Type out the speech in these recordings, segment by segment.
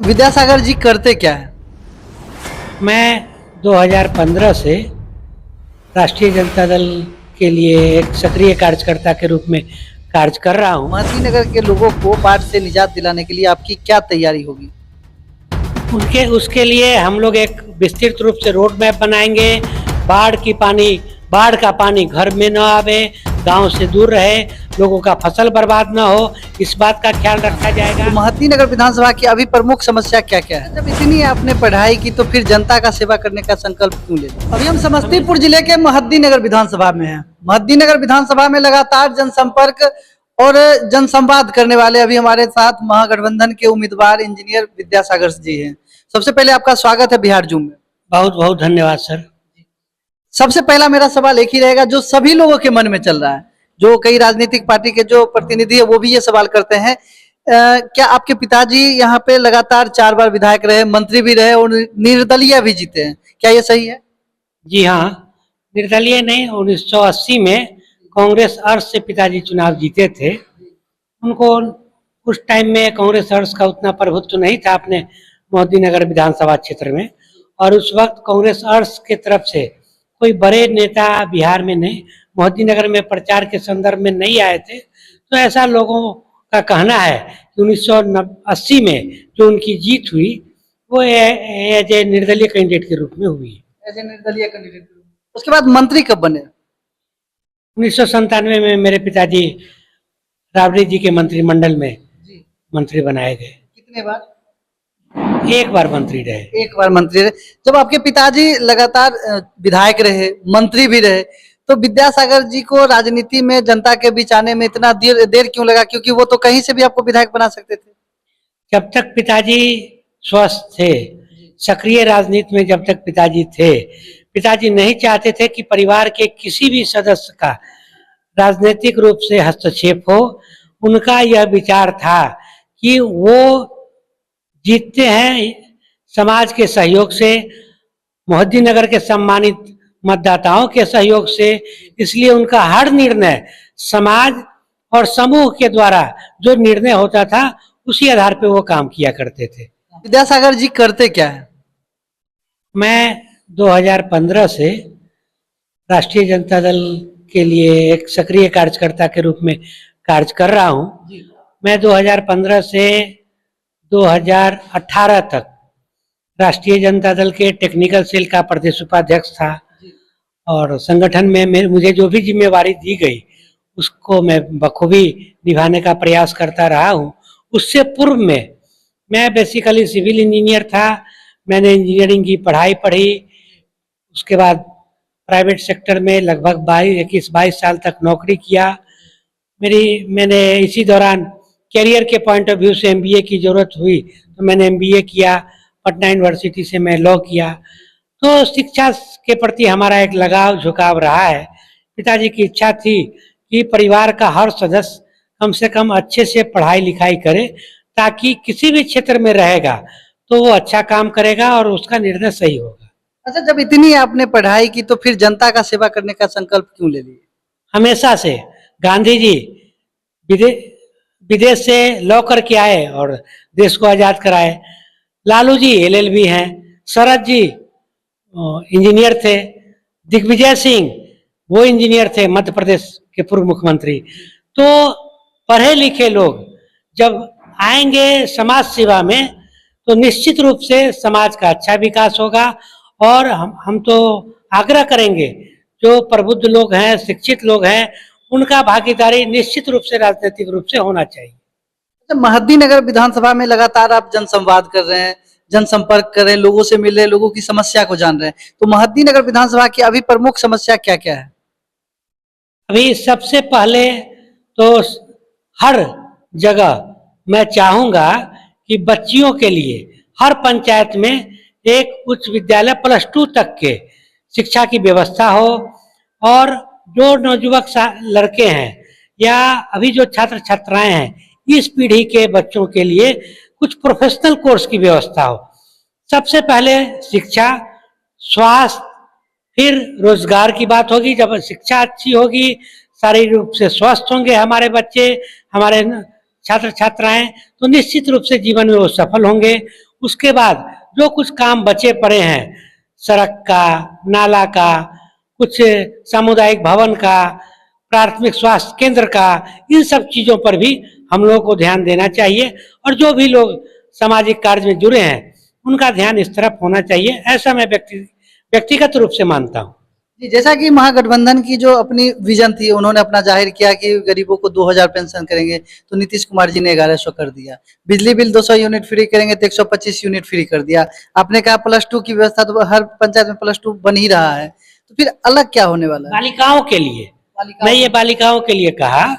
विद्यासागर जी करते क्या है? मैं 2015 से राष्ट्रीय जनता दल के लिए एक सक्रिय कार्यकर्ता के रूप में कार्य कर रहा हूं। महती नगर के लोगों को बाढ़ से निजात दिलाने के लिए आपकी क्या तैयारी होगी? उनके उसके लिए हम लोग एक विस्तृत रूप से रोड मैप बनाएंगे। बाढ़ का पानी घर में न आवे, गांव से दूर रहे, लोगों का फसल बर्बाद न हो, इस बात का ख्याल रखा जाएगा। तो महती नगर विधानसभा की अभी प्रमुख समस्या क्या क्या है? जब इतनी आपने पढ़ाई की तो फिर जनता का सेवा करने का संकल्प क्यों ले? अभी हम समस्तीपुर जिले के महद्दी नगर विधानसभा में हैं। महद्दी नगर विधानसभा में लगातार जनसंपर्क और जनसंवाद करने वाले अभी हमारे साथ महागठबंधन के उम्मीदवार इंजीनियर विद्यासागर जी हैं। सबसे पहले आपका स्वागत है बिहार जूम में। बहुत बहुत धन्यवाद सर। सबसे पहला मेरा सवाल एक ही रहेगा जो सभी लोगों के मन में चल रहा है, जो कई राजनीतिक पार्टी के जो प्रतिनिधि है वो भी ये सवाल करते हैं, क्या आपके पिताजी यहाँ पे लगातार 4 बार विधायक रहे, मंत्री भी रहे और निर्दलीय भी जीते हैं, क्या ये सही है? जी हाँ, निर्दलीय नहीं, 1980 में कांग्रेस अर्थ से पिताजी चुनाव जीते थे। उनको उस टाइम में कांग्रेस अर्थ का उतना प्रभुत्व नहीं था अपने मोदी नगर विधानसभा क्षेत्र में, और उस वक्त कांग्रेस अर्थ के तरफ से कोई बड़े नेता बिहार में नहीं, मोदी नगर में प्रचार के संदर्भ में नहीं आए थे। तो ऐसा लोगों का कहना है कि 1980 में जो उनकी जीत हुई वो एज ए निर्दलीय कैंडिडेट के रूप में हुई। एज ए निर्दलीय कैंडिडेट। उसके बाद मंत्री कब बने? 1997 में मेरे पिताजी राबड़ी जी के मंत्रिमंडल में मंत्री बनाए गए। कितने बार? एक बार मंत्री रहे। एक बार मंत्री रहे। जब आपके पिताजी लगातार विधायक रहे, मंत्री भी रहे, तो विद्यासागर जी को राजनीति में जनता के बीच आने में इतना देर क्यों लगा? क्योंकि वो तो कहीं से भी आपको विधायक बना सकते थे। जब तक पिताजी स्वस्थ थे, सक्रिय राजनीति में जब तक पिताजी थे, पिताजी नहीं चाहते थे कि परिवार के किसी भी सदस्य का राजनीतिक रूप से हस्तक्षेप हो। उनका यह विचार था कि वो जीतते हैं समाज के सहयोग से, मोहद्दी नगर के सम्मानित मतदाताओं के सहयोग से, इसलिए उनका हर निर्णय समाज और समूह के द्वारा जो निर्णय होता था उसी आधार पे वो काम किया करते थे। विद्यासागर जी करते क्या है? मैं 2015 से राष्ट्रीय जनता दल के लिए एक सक्रिय कार्यकर्ता के रूप में कार्य कर रहा हूं। मैं 2015 से 2018 तक राष्ट्रीय जनता दल के टेक्निकल सेल का प्रदेश उपाध्यक्ष था, और संगठन में मुझे जो भी जिम्मेवारी दी गई उसको मैं बखूबी निभाने का प्रयास करता रहा हूँ। उससे पूर्व में मैं बेसिकली सिविल इंजीनियर था। मैंने इंजीनियरिंग की पढ़ाई पढ़ी, उसके बाद प्राइवेट सेक्टर में लगभग 21-22 साल तक नौकरी किया। मैंने इसी दौरान कैरियर के पॉइंट ऑफ व्यू से एमबीए की ज़रूरत हुई तो मैंने एमबीए किया। पटना यूनिवर्सिटी से मैं लॉ किया। तो शिक्षा के प्रति हमारा एक लगाव झुकाव रहा है। पिताजी की इच्छा थी कि परिवार का हर सदस्य कम से कम अच्छे से पढ़ाई लिखाई करे, ताकि किसी भी क्षेत्र में रहेगा तो वो अच्छा काम करेगा और उसका निर्णय सही होगा। अच्छा, जब इतनी आपने पढ़ाई की तो फिर जनता का सेवा करने का संकल्प क्यों ले लिए? हमेशा से गांधी जी विदेश से लॉ करके आए और देश को आजाद कराए। लालू जी एलएलबी हैं, शरद जी इंजीनियर थे, दिग्विजय सिंह वो इंजीनियर थे, मध्य प्रदेश के पूर्व मुख्यमंत्री। तो पढ़े लिखे लोग जब आएंगे समाज सेवा में तो निश्चित रूप से समाज का अच्छा विकास होगा। और हम तो आग्रह करेंगे जो प्रबुद्ध लोग हैं, शिक्षित लोग हैं, उनका भागीदारी निश्चित रूप से राजनीतिक रूप से होना चाहिए। महद्दी नगर विधानसभा में लगातार आप जनसंवाद कर रहे हैं, जनसंपर्क कर रहे हैं, लोगों से मिल रहे हैं, लोगों की समस्या को जान रहे हैं, तो महद्दी नगर विधानसभा की अभी प्रमुख समस्या क्या क्या है? अभी सबसे पहले तो हर जगह मैं चाहूंगा कि बच्चियों के लिए हर पंचायत में एक उच्च विद्यालय +2 तक के शिक्षा की व्यवस्था हो, और जो नवयुवक लड़के हैं या अभी जो छात्र छात्राएं हैं, इस पीढ़ी के बच्चों के लिए कुछ प्रोफेशनल कोर्स की व्यवस्था हो। सबसे पहले शिक्षा, स्वास्थ्य, फिर रोजगार की बात होगी। जब शिक्षा अच्छी होगी, शारीरिक रूप से स्वस्थ होंगे हमारे बच्चे, हमारे छात्र छात्राएं, तो निश्चित रूप से जीवन में वो सफल होंगे। उसके बाद जो कुछ काम बचे पड़े हैं, सड़क का, नाला का, कुछ सामुदायिक भवन का, प्राथमिक स्वास्थ्य केंद्र का, इन सब चीजों पर भी हम लोगों को ध्यान देना चाहिए। और जो भी लोग सामाजिक कार्य में जुड़े हैं उनका ध्यान इस तरफ होना चाहिए, ऐसा मैं व्यक्तिगत रूप से मानता हूँ। जी, जैसा कि महागठबंधन की जो अपनी विजन थी, उन्होंने अपना जाहिर किया कि गरीबों को 2000 पेंशन करेंगे, तो नीतीश कुमार जी ने 1100 कर दिया। बिजली बिल 200 यूनिट फ्री करेंगे तो 125 यूनिट फ्री कर दिया। आपने कहा +2 की व्यवस्था, तो हर पंचायत में +2 बन ही रहा है, तो फिर अलग क्या होने वाला है? बालिकाओं के लिए, मैं ये बालिकाओं के लिए कहा,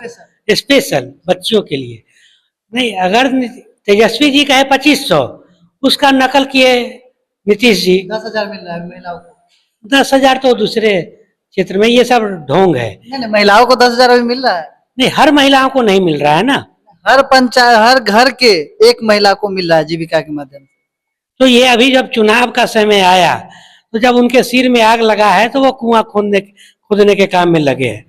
स्पेशल बच्चियों के लिए नहीं। अगर तेजस्वी जी का है 2500, उसका नकल किए नीतीश जी। 10,000 मिल रहा है महिलाओं को। 10,000 तो दूसरे क्षेत्र में, ये सब ढोंग है। नहीं, महिलाओं को 10,000 अभी मिल रहा है। नहीं, हर महिलाओं को नहीं मिल रहा है ना। हर पंचायत, हर घर के एक महिला को मिल रहा है जीविका के माध्यम से। तो ये अभी जब चुनाव का समय आया, तो जब उनके सिर में आग लगा है तो वो कुआं खोदने के काम में लगे हैं।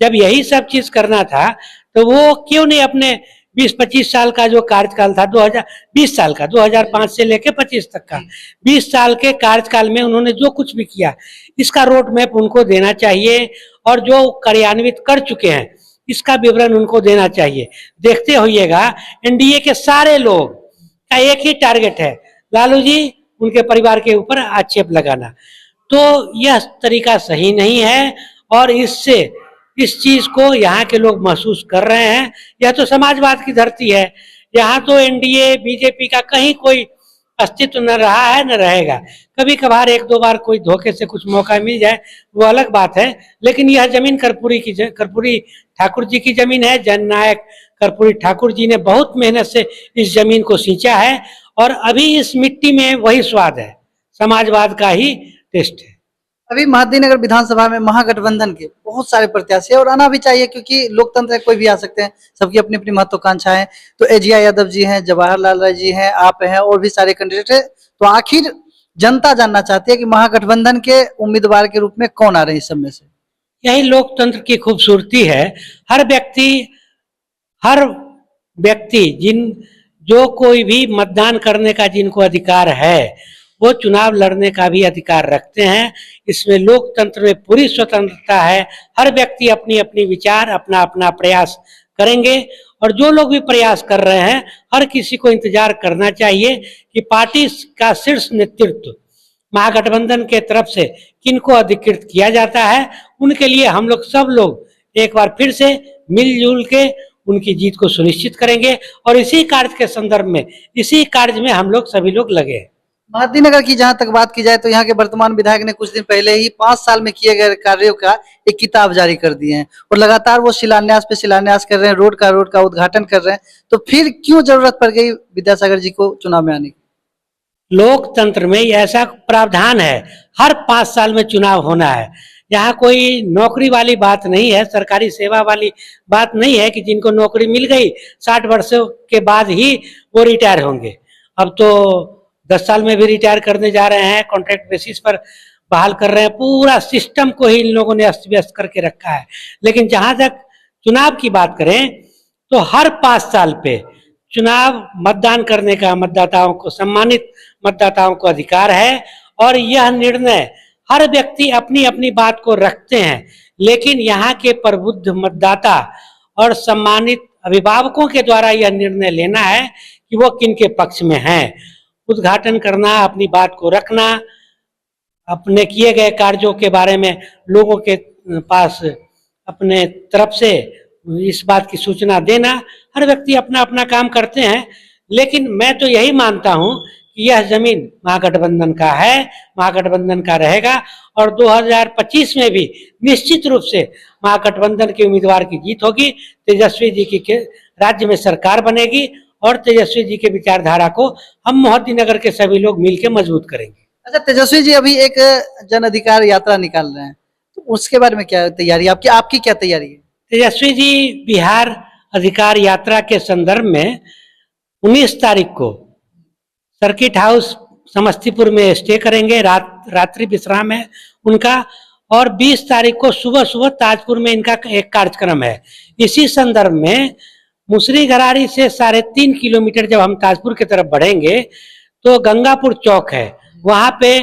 जब यही सब चीज करना था तो वो क्यों नहीं अपने 20-25 साल का जो कार्यकाल था, 2020 साल का, 2005 से लेके 25 तक का 20 साल के कार्यकाल में उन्होंने जो कुछ भी किया, इसका रोड मैप उनको देना चाहिए। और जो कार्यान्वित कर चुके हैं इसका विवरण उनको देना चाहिए। देखते होइएगा, एनडीए के सारे लोग का एक ही टारगेट है, लालू जी उनके परिवार के ऊपर आक्षेप लगाना। तो यह तरीका सही नहीं है और इससे इस चीज को यहाँ के लोग महसूस कर रहे हैं। यह तो समाजवाद की धरती है, यहाँ तो एनडीए बीजेपी का कहीं कोई अस्तित्व न रहा है, न रहेगा। कभी कभार 1-2 बार कोई धोखे से कुछ मौका मिल जाए वो अलग बात है, लेकिन यह जमीन कर्पूरी ठाकुर जी की जमीन है। जननायक कर्पूरी ठाकुर जी ने बहुत मेहनत से इस जमीन को सींचा है और अभी इस मिट्टी में वही स्वाद है, समाजवाद का ही टेस्ट है। अभी महादीनगर विधानसभा में महागठबंधन के बहुत सारे प्रत्याशी, और आना भी चाहिए क्योंकि लोकतंत्र है, कोई भी आ सकते हैं, सबकी अपनी अपनी महत्वाकांक्षाएं हैं। तो एजिया यादव जी हैं, जवाहरलाल राय जी हैं, आप हैं, और भी सारे कैंडिडेट हैं। तो आखिर जनता जानना चाहती है कि महागठबंधन के उम्मीदवार के रूप में कौन आ रहे हैं इस सब में से। यही लोकतंत्र की खूबसूरती है। हर व्यक्ति जो कोई भी मतदान करने का जिनको अधिकार है, वो चुनाव लड़ने का भी अधिकार रखते हैं। इसमें लोकतंत्र में पूरी स्वतंत्रता है। हर व्यक्ति अपनी अपनी विचार, अपना अपना प्रयास करेंगे। और जो लोग भी प्रयास कर रहे हैं, हर किसी को इंतजार करना चाहिए कि पार्टी का शीर्ष नेतृत्व महागठबंधन के तरफ से किनको अधिकृत किया जाता है। उनके लिए हम लोग सब लोग एक बार फिर से मिलजुल के उनकी जीत को सुनिश्चित करेंगे। और इसी कार्य के संदर्भ में, इसी कार्य में हम लोग सभी लोग लगे हैं। महादीनगर की जहां तक बात की जाए तो यहाँ के वर्तमान विधायक ने कुछ दिन पहले ही 5 साल में किए गए कार्यों का एक किताब जारी कर दिए हैं, और लगातार वो शिलान्यास पे शिलान्यास कर रहे हैं, रोड का उद्घाटन कर रहे हैं। तो फिर क्यों जरूरत पड़ गई विद्यासागर जी को चुनाव में आने की? लोकतंत्र में ऐसा प्रावधान है, हर 5 साल में चुनाव होना है। यहाँ कोई नौकरी वाली बात नहीं है, सरकारी सेवा वाली बात नहीं है कि जिनको नौकरी मिल गई 60 वर्षों के बाद ही वो रिटायर होंगे। अब तो 10 साल में भी रिटायर करने जा रहे हैं, कॉन्ट्रैक्ट बेसिस पर बहाल कर रहे हैं। पूरा सिस्टम को ही इन लोगों ने अस्त व्यस्त करके रखा है। लेकिन जहां तक चुनाव की बात करें तो हर 5 साल पे चुनाव मतदान करने का मतदाताओं को, सम्मानित मतदाताओं को अधिकार है। और यह निर्णय हर व्यक्ति अपनी अपनी बात को रखते हैं, लेकिन यहाँ के प्रबुद्ध मतदाता और सम्मानित अभिभावकों के द्वारा यह निर्णय लेना है कि वो किन के पक्ष में हैं। उद्घाटन करना, अपनी बात को रखना, अपने किए गए कार्यों के बारे में लोगों के पास अपने तरफ से इस बात की सूचना देना, हर व्यक्ति अपना अपना काम करते हैं। लेकिन मैं तो यही मानता हूं कि यह जमीन महागठबंधन का है, महागठबंधन का रहेगा। और 2025 में भी निश्चित रूप से महागठबंधन के उम्मीदवार की जीत होगी। तेजस्वी जी की राज्य में सरकार बनेगी और तेजस्वी जी के विचारधारा को हम मोहद्दीनगर के सभी लोग मिलकर मजबूत करेंगे। अच्छा, तेजस्वी जी अभी एक जन अधिकार यात्रा निकाल रहे हैं, तो उसके बारे में क्या तैयारी, आपकी क्या तैयारी है? तेजस्वी जी बिहार अधिकार यात्रा के संदर्भ में 19 तारीख को सर्किट हाउस समस्तीपुर में स्टे करेंगे, रात्रि विश्राम है उनका। और 20 तारीख को सुबह सुबह ताजपुर में इनका एक कार्यक्रम है। इसी संदर्भ में मुसरी घरारी से 3.5 किलोमीटर जब हम ताजपुर की तरफ बढ़ेंगे तो गंगापुर चौक है, वहां पे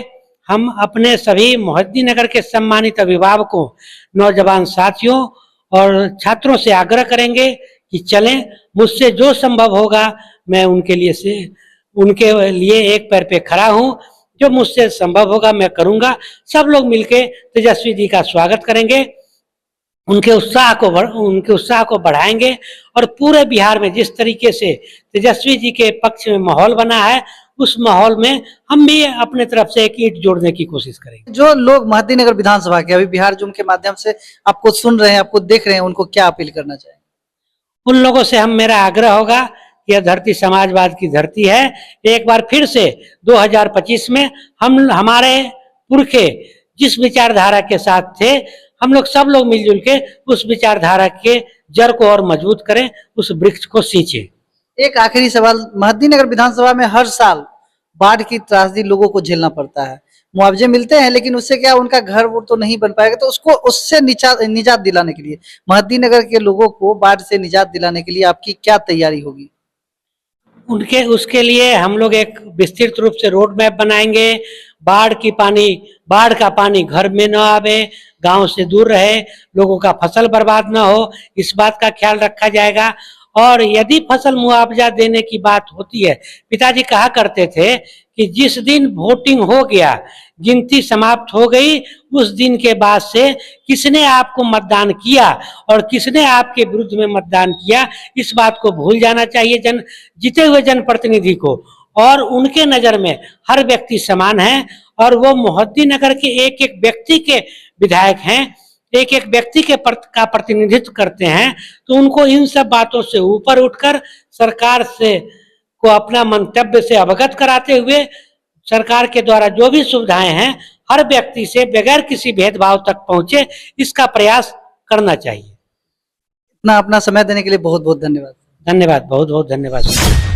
हम अपने सभी मोहद्दी नगर के सम्मानित अभिभावकों, नौजवान साथियों और छात्रों से आग्रह करेंगे कि चलें। मुझसे जो संभव होगा मैं उनके लिए एक पैर पे खड़ा हूं। जो मुझसे संभव होगा मैं करूंगा। सब लोग मिलके तेजस्वी जी का स्वागत करेंगे, उनके उत्साह को बढ़ाएंगे और पूरे बिहार में जिस तरीके से तेजस्वी जी के पक्ष में माहौल बना है, उस माहौल में हम भी अपने तरफ से एक ईंट जोड़ने की कोशिश करेंगे। जो लोग महद्दी नगर विधानसभा के अभी बिहार जूम के माध्यम से आपको सुन रहे हैं, आपको देख रहे हैं, उनको क्या अपील करना चाहेंगे? उन लोगों से मेरा आग्रह होगा कि यह धरती समाजवाद की धरती है। एक बार फिर से 2025 में हमारे पुरखे जिस विचारधारा के साथ थे, हम लोग सब लोग मिलजुल के उस विचारधारा के जड़ को और मजबूत करें, उस वृक्ष को सींचे। एक आखिरी सवाल, महद्दी नगर विधानसभा में हर साल बाढ़ की त्रासदी लोगों को झेलना पड़ता है, मुआवजे मिलते हैं, लेकिन उससे क्या उनका घर वो तो नहीं बन पाएगा, तो उससे निजात दिलाने के लिए, महद्दी नगर के लोगों को बाढ़ से निजात दिलाने के लिए आपकी क्या तैयारी होगी? उसके लिए हम लोग एक विस्तृत रूप से रोड मैप बनाएंगे। बाढ़ का पानी घर में न आवे, गांव से दूर रहे, लोगों का फसल बर्बाद न हो, इस बात का ख्याल रखा जाएगा। और यदि फसल मुआवजा देने की बात होती है, पिताजी कहा करते थे कि जिस दिन वोटिंग हो गया, गिनती समाप्त हो गई, उस दिन के बाद से किसने आपको मतदान किया और किसने आपके विरुद्ध में मतदान किया, इस बात को भूल जाना चाहिए जीते हुए जनप्रतिनिधि को। और उनके नजर में हर व्यक्ति समान है और वो मोहद्दी नगर के एक एक व्यक्ति के विधायक हैं, एक एक व्यक्ति का प्रतिनिधित्व करते हैं। तो उनको इन सब बातों से ऊपर उठकर सरकार से को अपना मंतव्य से अवगत कराते हुए सरकार के द्वारा जो भी सुविधाएं हैं हर व्यक्ति से बगैर किसी भेदभाव तक पहुंचे, इसका प्रयास करना चाहिए। अपना समय देने के लिए बहुत बहुत धन्यवाद। बहुत बहुत धन्यवाद।